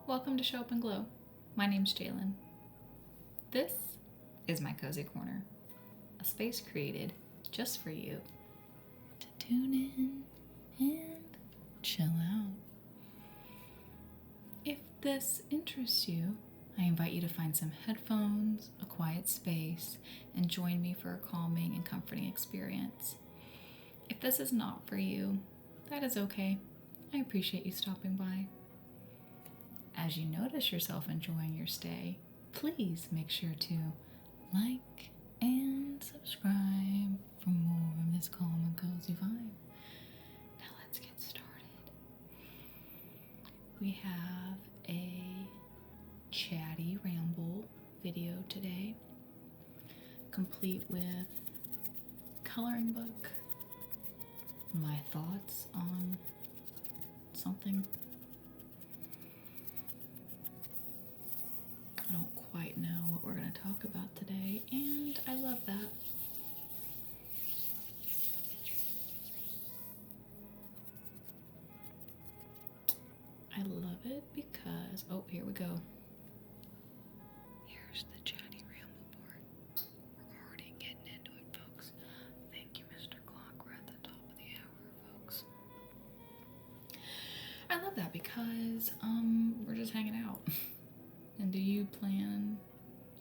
Welcome to Show Up and Glow. My name's Jalen. This is my Cozy Corner, a space created just for you to tune in and chill out. If this interests you, I invite you to find some headphones, a quiet space, and join me for a calming and comforting experience. If this is not for you, that is okay. I appreciate you stopping by. As you notice yourself enjoying your stay, please make sure to like and subscribe for more of this calm and cozy vibe. Now let's get started. We have a chatty ramble video today, complete with coloring book, my thoughts on something. I don't quite know what we're going to talk about today, and I love that. I love it because, oh, here we go. Here's the chatty ramble part. We're already getting into it, folks. Thank you, Mr. Clock. We're at the top of the hour, folks. I love that because we're just hanging out. And do you plan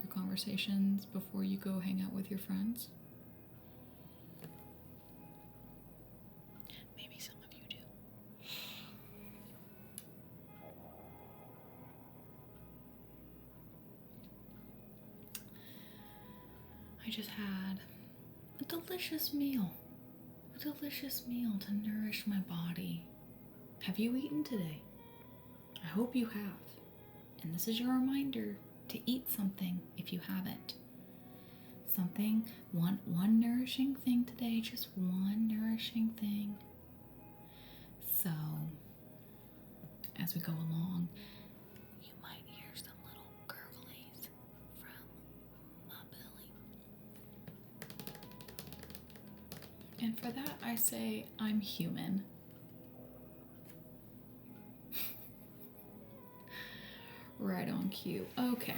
your conversations before you go hang out with your friends? Maybe some of you do. I just had a delicious meal. A delicious meal to nourish my body. Have you eaten today? I hope you have. And this is your reminder to eat something if you haven't. Something, one nourishing thing today, just one nourishing thing. So, as we go along, you might hear some little gurglies from my belly. And for that, I say I'm human. Right on cue. Okay.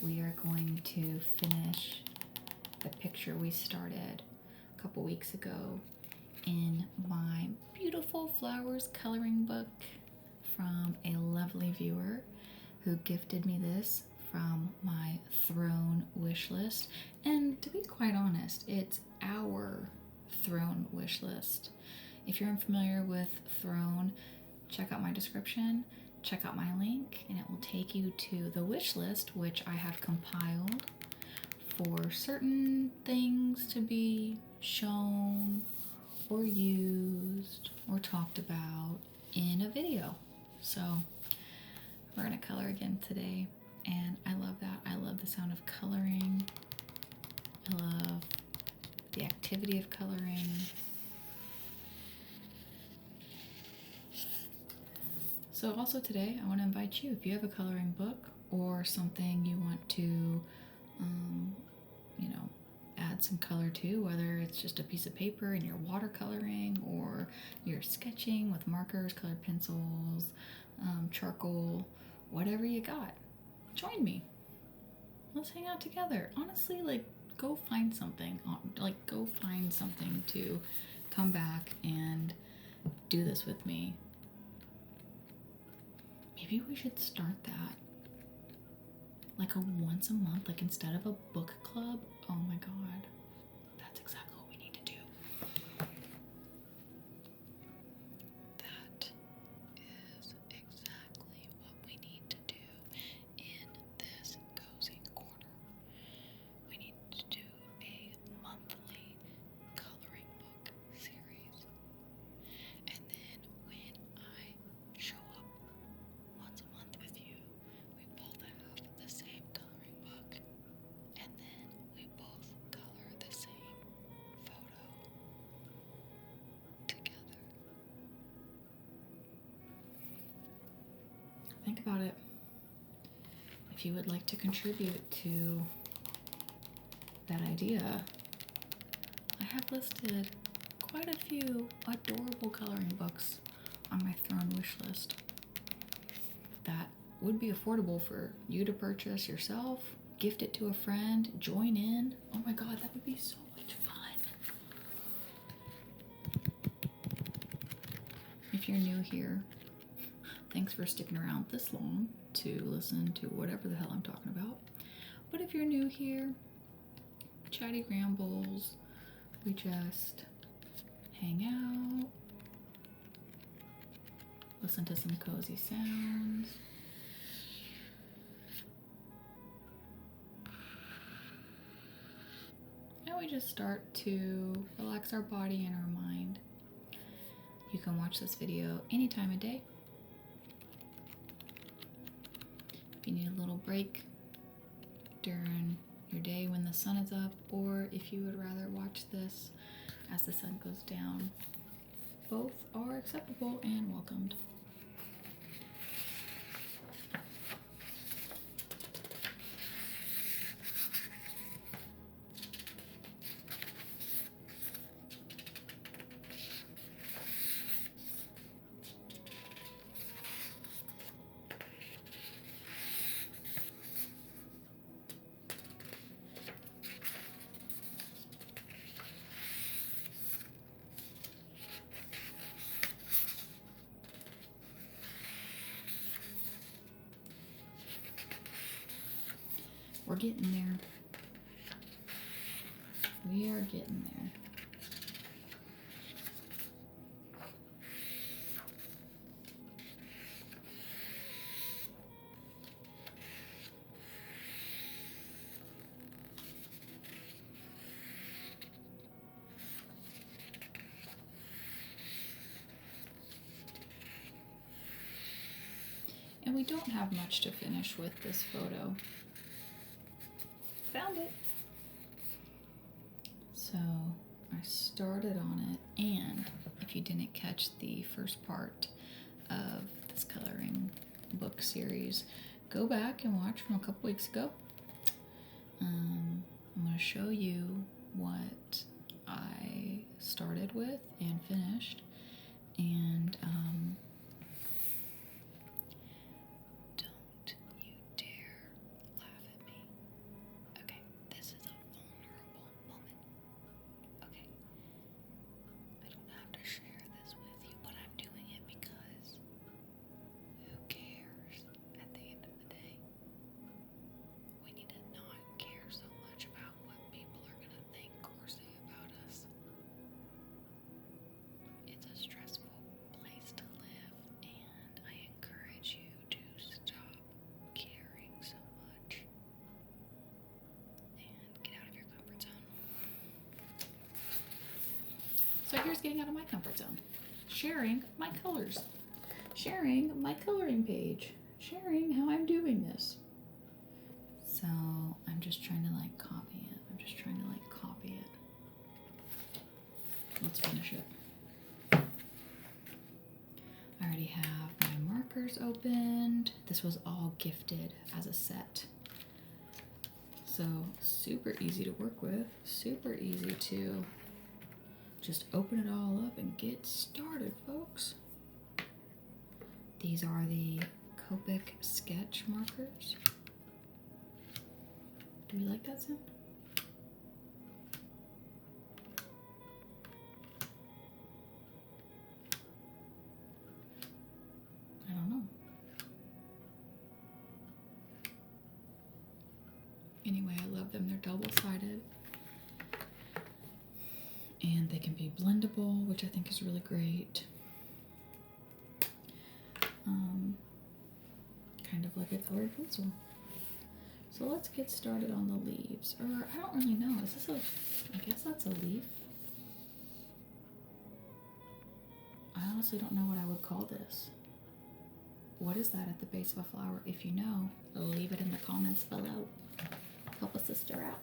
We are going to finish the picture we started a couple weeks ago in my beautiful flowers coloring book from a lovely viewer who gifted me this from my Throne wish list. And to be quite honest, it's our Throne wish list. If you're unfamiliar with Throne, check out my description. Check out my link and it will take you to the wish list, which I have compiled for certain things to be shown or used or talked about in a video. So we're going to color again today, and I love that. I love the sound of coloring. I love the activity of coloring. So also today, I want to invite you, if you have a coloring book or something you want to, add some color to, whether it's just a piece of paper and you're watercoloring or you're sketching with markers, colored pencils, charcoal, whatever you got, join me. Let's hang out together. Honestly, go find something. Go find something to come back and do this with me. Maybe we should start that like a once a month, like instead of a book club. Oh my god, that's exactly what we need to do. That is exactly what we need to do in this cozy corner. We need to do a monthly coloring book series. And then when I show up once a month with you, we both have the same coloring book, and then we both color the same photo together. Think about it. If you would like to contribute to that idea, I have listed quite a few adorable coloring books on my Throne wish list. that would be affordable for you to purchase yourself, gift it to a friend, join in. Oh my God, that would be so much fun. If you're new here, thanks for sticking around this long to listen to whatever the hell I'm talking about. But if you're new here, Chatty Grambles, we just hang out, listen to some cozy sounds. And we just start to relax our body and our mind. You can watch this video any time of day. If you need a little break during your day when the sun is up, or if you would rather watch this as the sun goes down, both are acceptable and welcomed. We're getting there. We are getting there. And we don't have much to finish with this photo. Found it. So I started on it, and if you didn't catch the first part of this coloring book series, go back and watch from a couple weeks ago. I'm going to show you what I started with and finished, and don't you dare laugh at me. Okay, this is a vulnerable moment. Okay, I don't have to share this with you, but I'm doing it because who cares at the end of the day? We need to not care so much about what people are going to think or say about us. It's a stressful place to live, and I encourage you to stop caring so much and get out of your comfort zone. So here's getting out of my comfort zone. Sharing my colors. Sharing my coloring page. Sharing how I'm doing this. So I'm just trying to copy it. Let's finish it. I already have my markers opened. This was all gifted as a set. So super easy to work with. Super easy to just open it all up and get started, folks. These are the Copic sketch markers. Do we like that sound? I don't know. Anyway, I love them. They're double-sided. And they can be blendable, which I think is really great. Kind of like a colored pencil. So let's get started on the leaves. Or I don't really know. Is this I guess that's a leaf. I honestly don't know what I would call this. What is that at the base of a flower? If you know, leave it in the comments below. Help a sister out.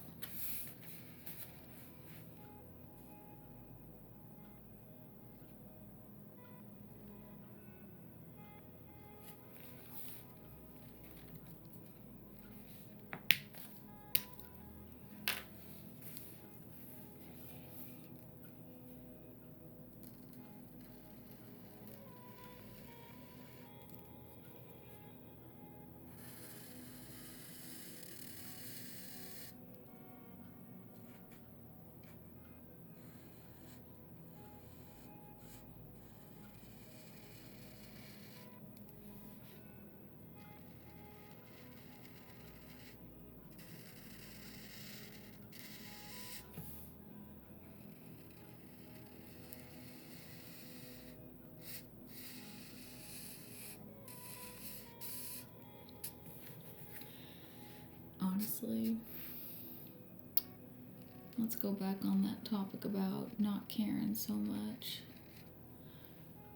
honestly. Let's go back on that topic about not caring so much.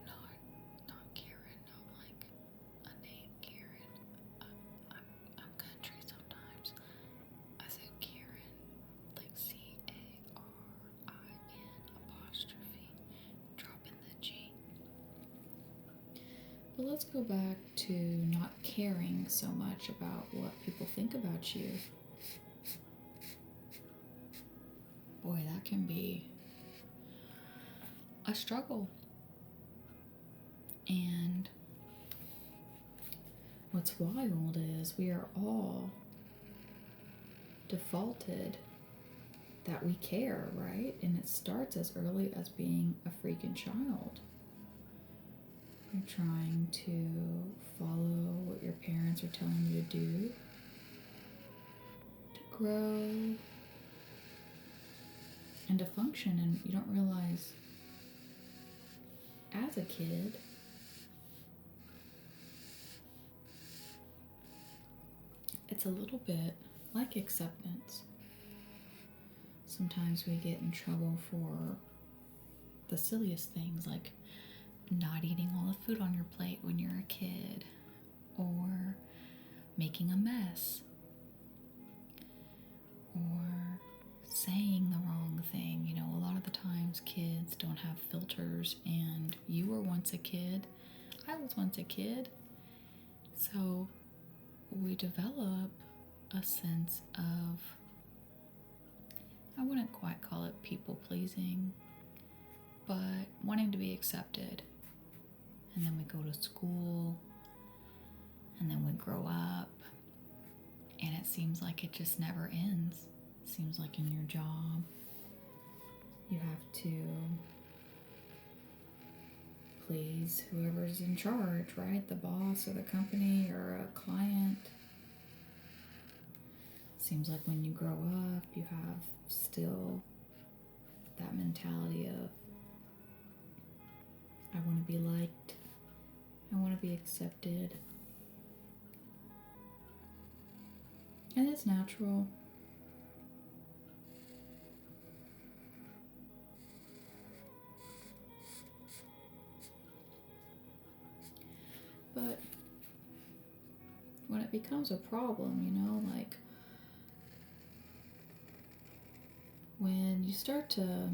Not Karen, not like a name Karen. I'm country sometimes. I said Karen, like Carin apostrophe, dropping the G. But let's go back to not caring so much about what people think about you. Boy, that can be a struggle. And what's wild is we are all defaulted that we care, right? And it starts as early as being a freaking child. You're trying to follow what your parents are telling you to do, to grow, and to function, and you don't realize as a kid it's a little bit like acceptance. Sometimes we get in trouble for the silliest things, like not eating all the food on your plate when you're a kid, or making a mess, or saying the wrong thing. You know, a lot of the times kids don't have filters, and you were once a kid. I was once a kid. So we develop a sense of, I wouldn't quite call it people pleasing, but wanting to be accepted. And then we go to school, and then we grow up, and it seems like it just never ends. It seems like in your job, you have to please whoever's in charge, right? The boss or the company or a client. Seems like when you grow up, you have still that mentality of, I want to be liked, I want to be accepted. And it's natural. But when it becomes a problem, you know, like when you start to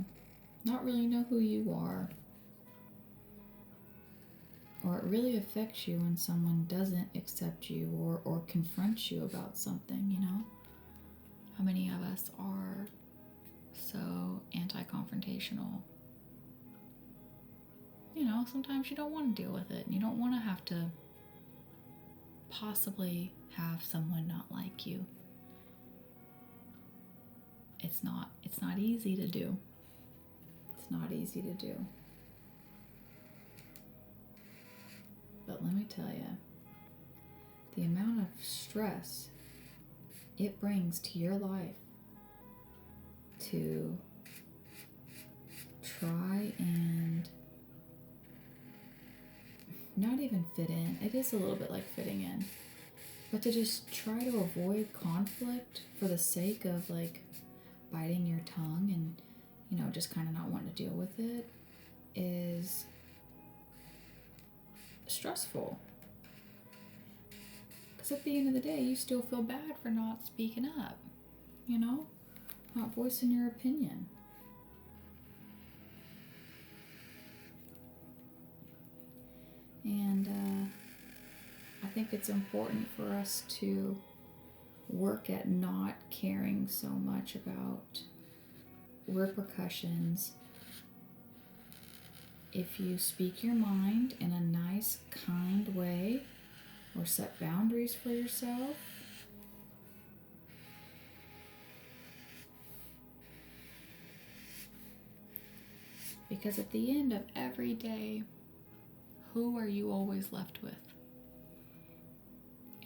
not really know who you are, or it really affects you when someone doesn't accept you or confronts you about something, you know? How many of us are so anti-confrontational? You know, sometimes you don't want to deal with it, and you don't want to have to possibly have someone not like you. It's not easy to do. It's not easy to do. But let me tell you, the amount of stress it brings to your life to try and not even fit in. It is a little bit like fitting in. But to just try to avoid conflict for the sake of like biting your tongue and, you know, just kind of not wanting to deal with it is stressful. Because at the end of the day, you still feel bad for not speaking up, you know, not voicing your opinion. And I think it's important for us to work at not caring so much about repercussions. If you speak your mind in a nice, kind way, or set boundaries for yourself, because at the end of every day, who are you always left with?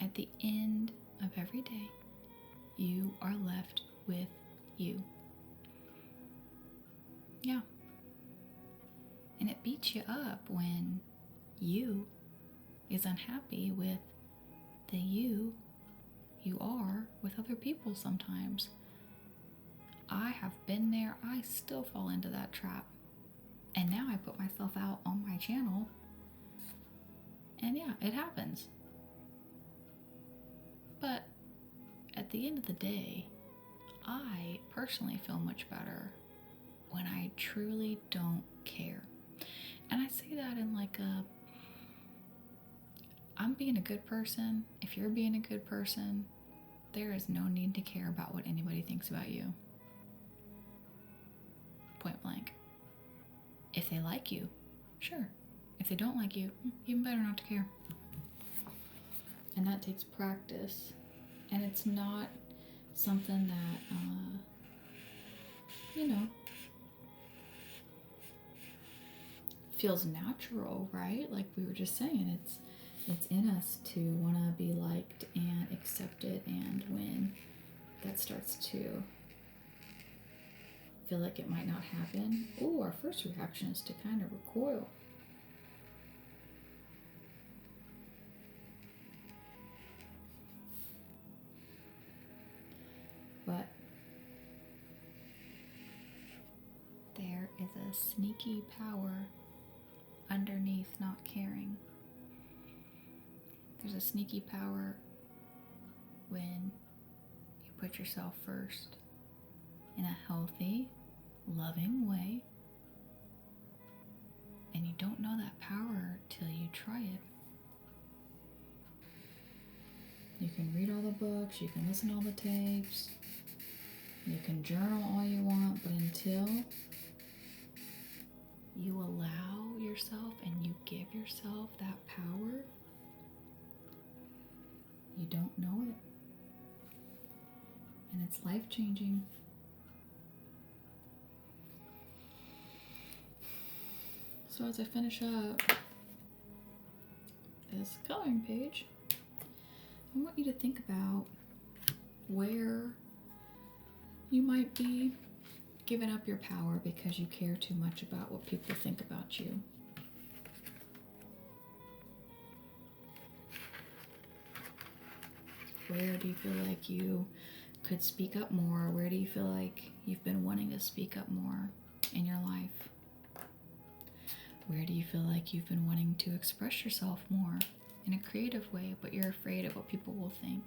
At the end of every day, you are left with you. Yeah. And it beats you up when you is unhappy with the you you are with other people sometimes. I have been there. I still fall into that trap. And now I put myself out on my channel. And yeah, it happens. But at the end of the day, I personally feel much better when I truly don't care. And I say that in like I'm being a good person. If you're being a good person, there is no need to care about what anybody thinks about you. Point blank. If they like you, sure. If they don't like you, even better not to care. And that takes practice. And it's not something that, feels natural, right? Like we were just saying, it's in us to want to be liked and accepted, and when that starts to feel like it might not happen, our first reaction is to kind of recoil. But there is a sneaky power underneath not caring. There's a sneaky power when you put yourself first in a healthy, loving way, and you don't know that power till you try it. You can read all the books, you can listen to all the tapes, you can journal all you want, but until you allow yourself and you give yourself that power, you don't know it. And it's life-changing. So as I finish up this coloring page, I want you to think about where you might be giving up your power because you care too much about what people think about you. Where do you feel like you could speak up more? Where do you feel like you've been wanting to speak up more in your life? Where do you feel like you've been wanting to express yourself more in a creative way, but you're afraid of what people will think?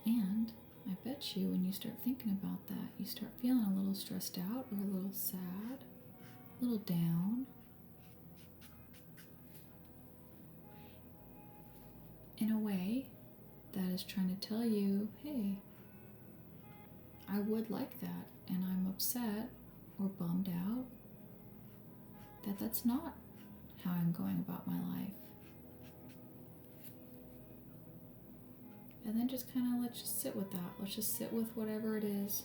And I bet you when you start thinking about that, you start feeling a little stressed out or a little sad, a little down. In a way that is trying to tell you, hey, I would like that, and I'm upset or bummed out that that's not how I'm going about my life. And then just kind of let's just sit with that. Let's just sit with whatever it is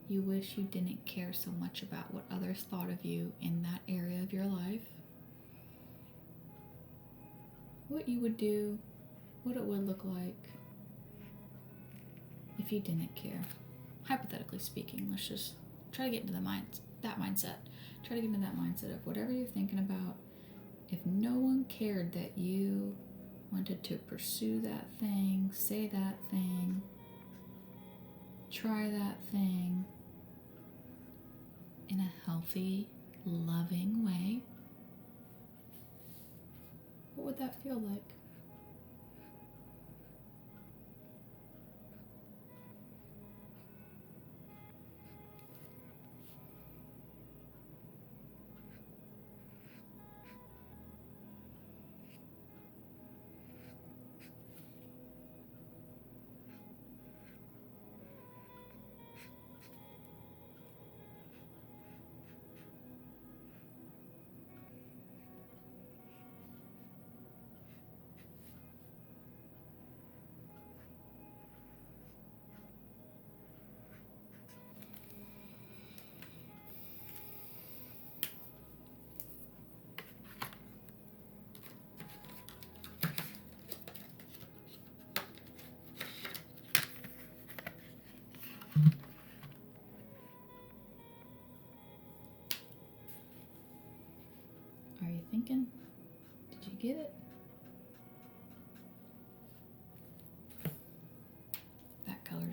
you wish you didn't care so much about what others thought of you in that area of your life. What you would do, what it would look like if you didn't care. Hypothetically speaking, let's just try to get into that mindset. Try to get into that mindset of whatever you're thinking about. If no one cared that you wanted to pursue that thing, say that thing, try that thing in a healthy, loving way, what would that feel like?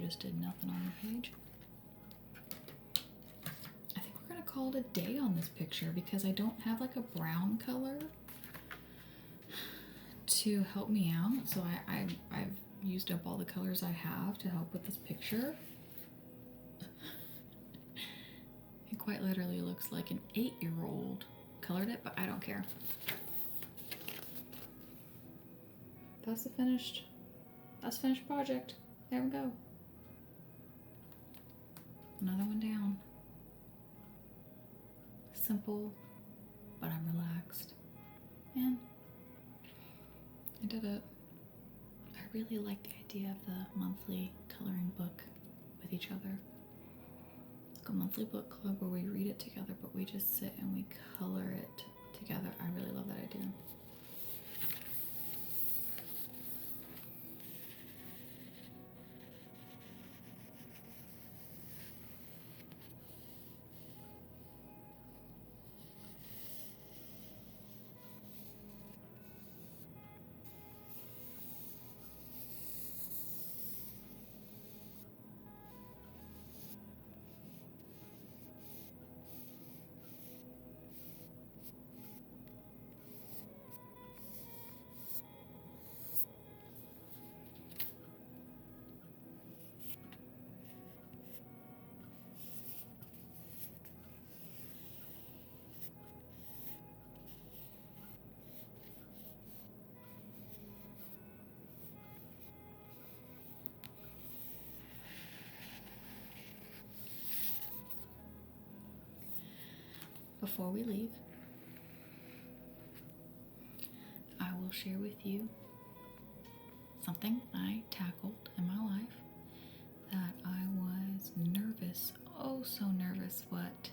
just did nothing on the page. I think we're gonna call it a day on this picture because I don't have like a brown color to help me out. So I've used up all the colors I have to help with this picture. It quite literally looks like an 8-year-old colored it, but I don't care. That's a finished project. There we go. Another one down. Simple, but I'm relaxed. And I did it. I really like the idea of the monthly coloring book with each other. Like a monthly book club where we read it together, but we just sit and we color it together. I really love that idea. Before we leave, I will share with you something I tackled in my life that I was nervous, oh so nervous, what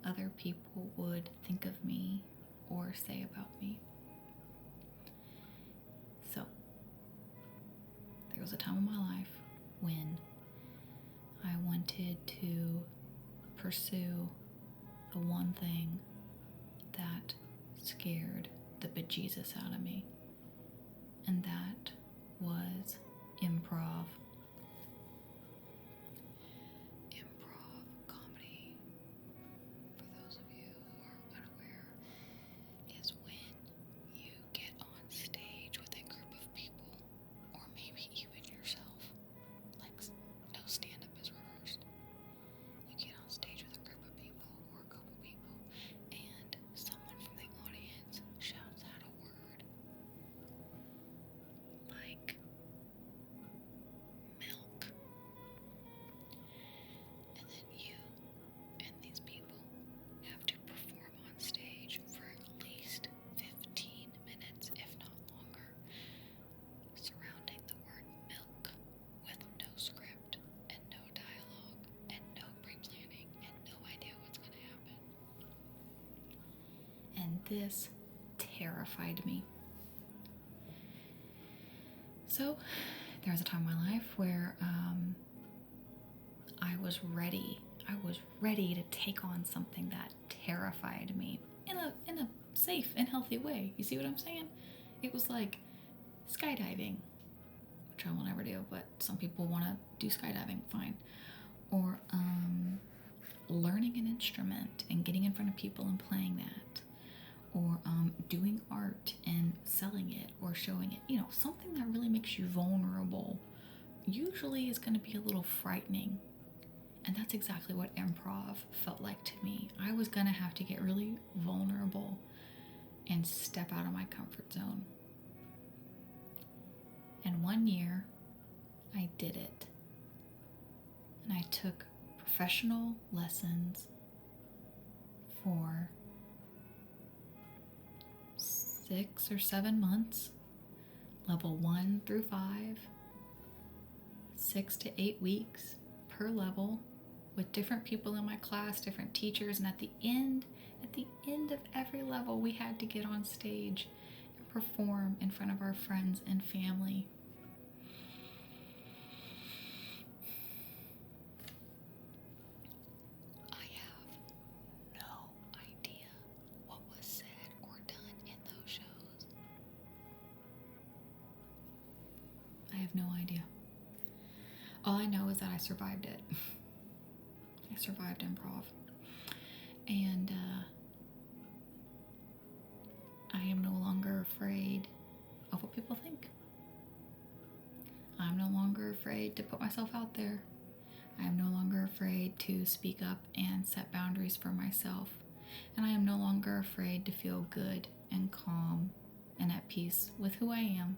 other people would think of me or say about me. So, there was a time in my life when I wanted to pursue the one thing that scared the bejesus out of me, and that was improv. Improv comedy, for those of you who are unaware, is when you get on stage with a group of people, or maybe even yourself, like no stand-up is rehearsed. You get on stage with a group of people or a couple people, and someone from the audience shouts out a word like milk. And then you and these people have to perform on stage for at least 15 minutes, if not longer, surrounding the word milk with no script and no dialogue and no pre-planning and no idea what's going to happen. And this terrified me. So there was a time in my life where I was ready to take on something that terrified me in a safe and healthy way. You see what I'm saying? It was like skydiving, which I will never do, but some people want to do skydiving, fine. Or learning an instrument and getting in front of people and playing that. Or doing art and selling it or showing it. You know, something that really makes you vulnerable usually is going to be a little frightening. And that's exactly what improv felt like to me. I was going to have to get really vulnerable and step out of my comfort zone. And one year, I did it. And I took professional lessons for 6 or 7 months, level 1 through 5, 6 to 8 weeks per level, with different people in my class, different teachers, and at the end of every level, we had to get on stage and perform in front of our friends and family. I have no idea what was said or done in those shows. I have no idea. All I know is that I survived it. I survived improv. And I am no longer afraid of what people think. I'm no longer afraid to put myself out there. I am no longer afraid to speak up and set boundaries for myself. And I am no longer afraid to feel good and calm and at peace with who I am.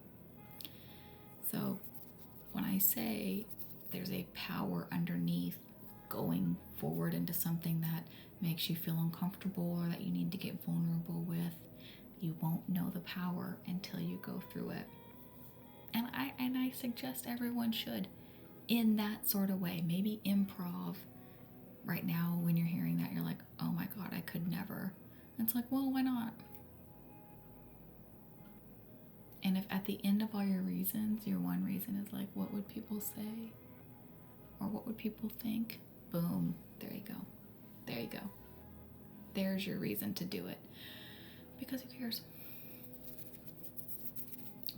So when I say there's a power underneath going forward into something that makes you feel uncomfortable or that you need to get vulnerable with, you won't know the power until you go through it. And I suggest everyone should, in that sort of way. Maybe improv. Right now, when you're hearing that, you're like, oh my God, I could never. And it's like, well, why not? And if at the end of all your reasons, your one reason is like, what would people say? Or what would people think? Boom, there you go. There you go. There's your reason to do it. Because who cares?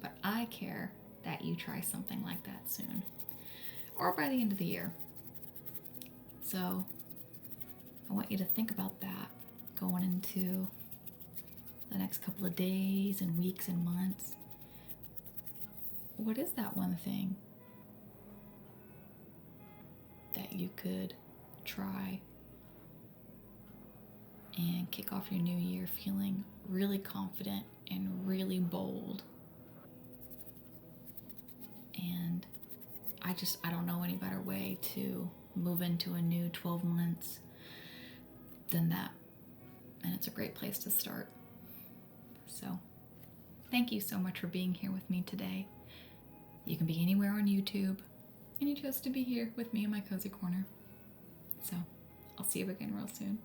But I care that you try something like that soon. Or by the end of the year. So I want you to think about that going into the next couple of days and weeks and months. What is that one thing that you could try and kick off your new year feeling really confident and really bold? And I don't know any better way to move into a new 12 months than that. And it's a great place to start. So thank you so much for being here with me today. You can be anywhere on YouTube, and you chose to be here with me in my cozy corner. So I'll see you again real soon.